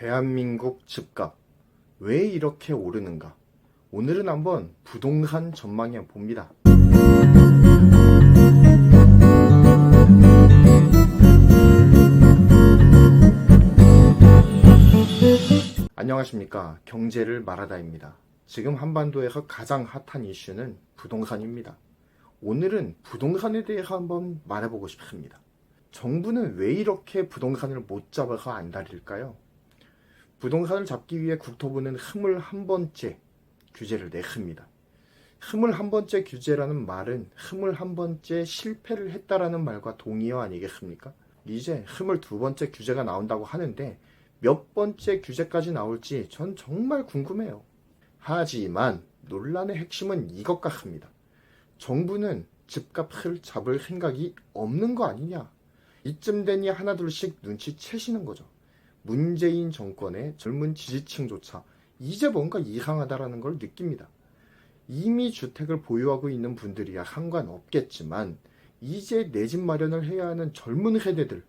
대한민국 집값 왜 이렇게 오르는가? 오늘은 한번 부동산 전망해 봅니다. 안녕하십니까, 경제를 말하다입니다. 지금 한반도에서 가장 핫한 이슈는 부동산입니다. 오늘은 부동산에 대해서 한번 말해보고 싶습니다. 정부는 왜 이렇게 부동산을 못 잡아서 안달일까요? 부동산을 잡기 위해 국토부는 21번째 규제를 냈습니다. 21번째 규제라는 말은 21번째 실패를 했다라는 말과 동의어 아니겠습니까? 이제 22번째 규제가 나온다고 하는데 몇 번째 규제까지 나올지 전 정말 궁금해요. 하지만 논란의 핵심은 이것 같습니다. 정부는 집값을 잡을 생각이 없는 거 아니냐? 이쯤 되니 하나둘씩 눈치채시는 거죠. 문재인 정권의 젊은 지지층조차 이제 뭔가 이상하다라는 걸 느낍니다. 이미 주택을 보유하고 있는 분들이야 상관없겠지만 이제 내 집 마련을 해야 하는 젊은 세대들,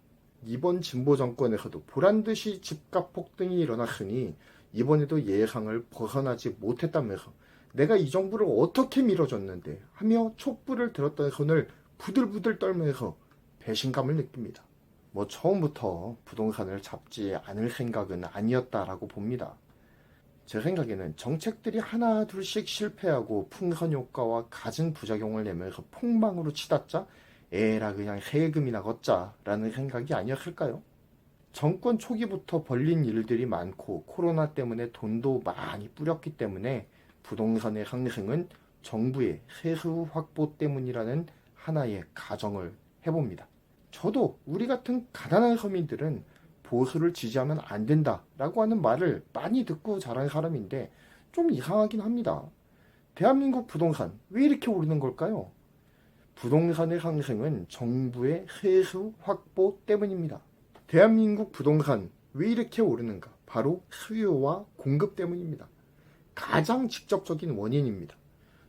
이번 진보 정권에서도 보란듯이 집값 폭등이 일어났으니 이번에도 예상을 벗어나지 못했다면서 내가 이 정부를 어떻게 밀어줬는데 하며 촛불을 들었던 손을 부들부들 떨면서 배신감을 느낍니다. 처음부터 부동산을 잡지 않을 생각은 아니었다라고 봅니다. 제 생각에는 정책들이 하나 둘씩 실패하고 풍선 효과와 갖은 부작용을 내면서 폭망으로 치닫자 에라 그냥 세금이나 걷자라는 생각이 아니었을까요? 정권 초기부터 벌린 일들이 많고 코로나 때문에 돈도 많이 뿌렸기 때문에 부동산의 상승은 정부의 세수 확보 때문이라는 하나의 가정을 해봅니다. 저도 우리 같은 가난한 서민들은 보수를 지지하면 안 된다라고 하는 말을 많이 듣고 자란 사람인데 좀 이상하긴 합니다. 대한민국 부동산 왜 이렇게 오르는 걸까요? 부동산의 상승은 정부의 세수 확보 때문입니다. 대한민국 부동산 왜 이렇게 오르는가? 바로 수요와 공급 때문입니다. 가장 직접적인 원인입니다.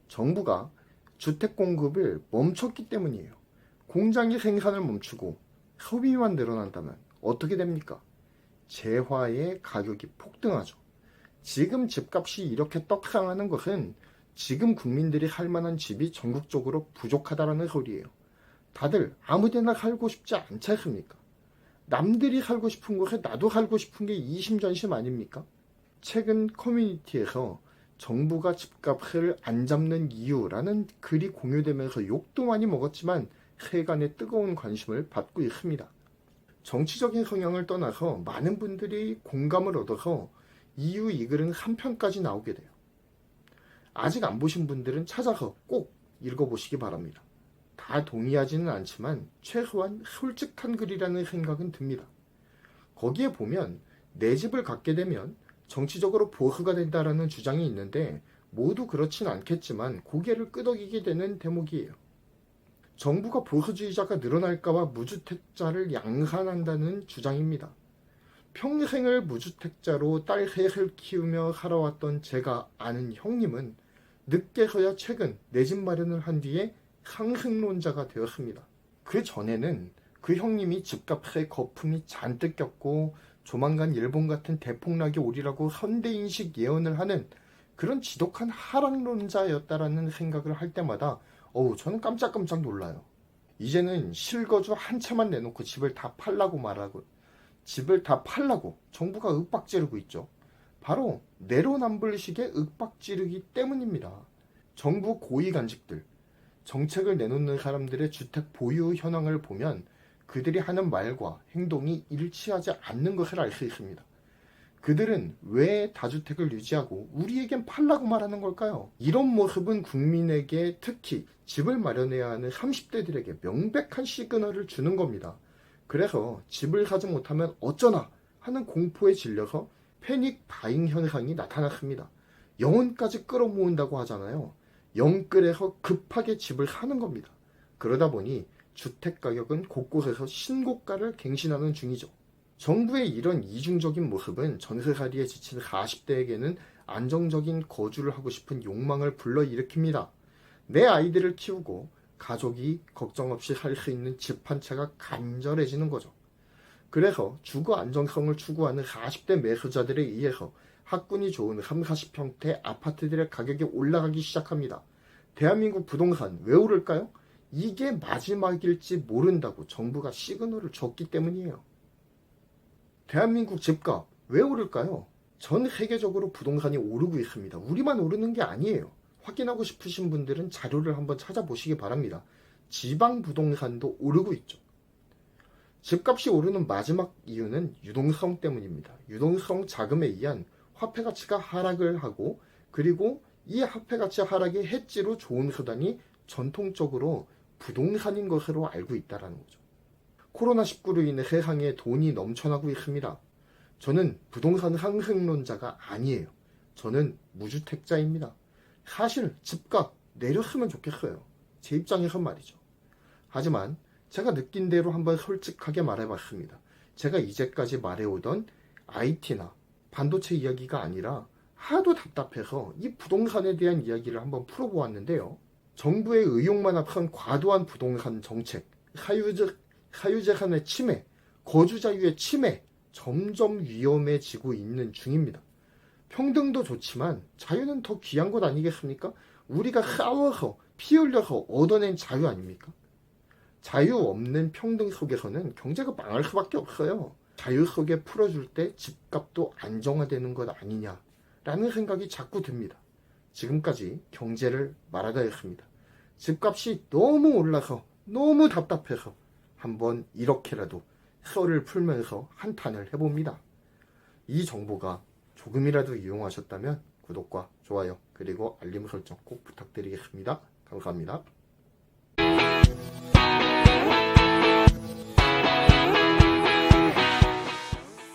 정부가 주택 공급을 멈췄기 때문이에요. 공장이 생산을 멈추고 소비만 늘어난다면 어떻게 됩니까? 재화의 가격이 폭등하죠. 지금 집값이 이렇게 떡상하는 것은 지금 국민들이 살 만한 집이 전국적으로 부족하다라는 소리예요. 다들 아무데나 살고 싶지 않지 않습니까? 남들이 살고 싶은 곳에 나도 살고 싶은 게 이심전심 아닙니까? 최근 커뮤니티에서 정부가 집값을 안 잡는 이유라는 글이 공유되면서 욕도 많이 먹었지만 세간의 뜨거운 관심을 받고 있습니다. 정치적인 성향을 떠나서 많은 분들이 공감을 얻어서 이유 이 글은 3편까지 나오게 돼요. 아직 안 보신 분들은 찾아서 꼭 읽어보시기 바랍니다. 다 동의하지는 않지만 최소한 솔직한 글이라는 생각은 듭니다. 거기에 보면 내 집을 갖게 되면 정치적으로 보수가 된다라는 주장이 있는데 모두 그렇진 않겠지만 고개를 끄덕이게 되는 대목이에요. 정부가 보수주의자가 늘어날까봐 무주택자를 양산한다는 주장입니다. 평생을 무주택자로 딸 셋을 키우며 살아왔던 제가 아는 형님은 늦게서야 최근 내 집 마련을 한 뒤에 상승론자가 되었습니다. 그 전에는 그 형님이 집값에 거품이 잔뜩 꼈고 조만간 일본 같은 대폭락이 오리라고 선대인식 예언을 하는 그런 지독한 하락론자였다라는 생각을 할 때마다 저는 깜짝깜짝 놀라요. 이제는 실거주 한 채만 내놓고 집을 다 팔라고 정부가 윽박지르고 있죠. 바로 내로남불식의 윽박지르기 때문입니다. 정부 고위간직들, 정책을 내놓는 사람들의 주택 보유 현황을 보면 그들이 하는 말과 행동이 일치하지 않는 것을 알 수 있습니다. 그들은 왜 다주택을 유지하고 우리에겐 팔라고 말하는 걸까요? 이런 모습은 국민에게 특히 집을 마련해야 하는 30대들에게 명백한 시그널을 주는 겁니다. 그래서 집을 사지 못하면 어쩌나 하는 공포에 질려서 패닉 바잉 현상이 나타났습니다. 영혼까지 끌어모은다고 하잖아요. 영끌에서 급하게 집을 사는 겁니다. 그러다 보니 주택 가격은 곳곳에서 신고가를 갱신하는 중이죠. 정부의 이런 이중적인 모습은 전세살이에 지친 40대에게는 안정적인 거주를 하고 싶은 욕망을 불러일으킵니다. 내 아이들을 키우고 가족이 걱정 없이 살 수 있는 집 한 채가 간절해지는 거죠. 그래서 주거 안정성을 추구하는 40대 매수자들에 의해서 학군이 좋은 30, 40평대 아파트들의 가격이 올라가기 시작합니다. 대한민국 부동산 왜 오를까요? 이게 마지막일지 모른다고 정부가 시그널을 줬기 때문이에요. 대한민국 집값 왜 오를까요? 전 세계적으로 부동산이 오르고 있습니다. 우리만 오르는 게 아니에요. 확인하고 싶으신 분들은 자료를 한번 찾아보시기 바랍니다. 지방 부동산도 오르고 있죠. 집값이 오르는 마지막 이유는 유동성 때문입니다. 유동성 자금에 의한 화폐 가치가 하락을 하고, 그리고 이 화폐 가치 하락의 해지로 좋은 수단이 전통적으로 부동산인 것으로 알고 있다는 거죠. 코로나19로 인해 세상에 돈이 넘쳐나고 있습니다. 저는 부동산 상승론자가 아니에요. 저는 무주택자입니다. 사실 집값 내렸으면 좋겠어요. 제 입장에서 말이죠. 하지만 제가 느낀 대로 한번 솔직하게 말해봤습니다. 제가 이제까지 말해오던 IT나 반도체 이야기가 아니라 하도 답답해서 이 부동산에 대한 이야기를 한번 풀어보았는데요. 정부의 의욕만 앞선 과도한 부동산 정책, 사유재산의 침해, 거주자유의 침해, 점점 위험해지고 있는 중입니다. 평등도 좋지만 자유는 더 귀한 것 아니겠습니까? 우리가 싸워서 피 흘려서 얻어낸 자유 아닙니까? 자유 없는 평등 속에서는 경제가 망할 수밖에 없어요. 자유 속에 풀어줄 때 집값도 안정화되는 것 아니냐라는 생각이 자꾸 듭니다. 지금까지 경제를 말하다 했습니다. 집값이 너무 올라서 너무 답답해서 한번 이렇게라도 썰을 풀면서 한탄을 해봅니다. 이 정보가 조금이라도 이용하셨다면 구독과 좋아요 그리고 알림 설정 꼭 부탁드리겠습니다. 감사합니다.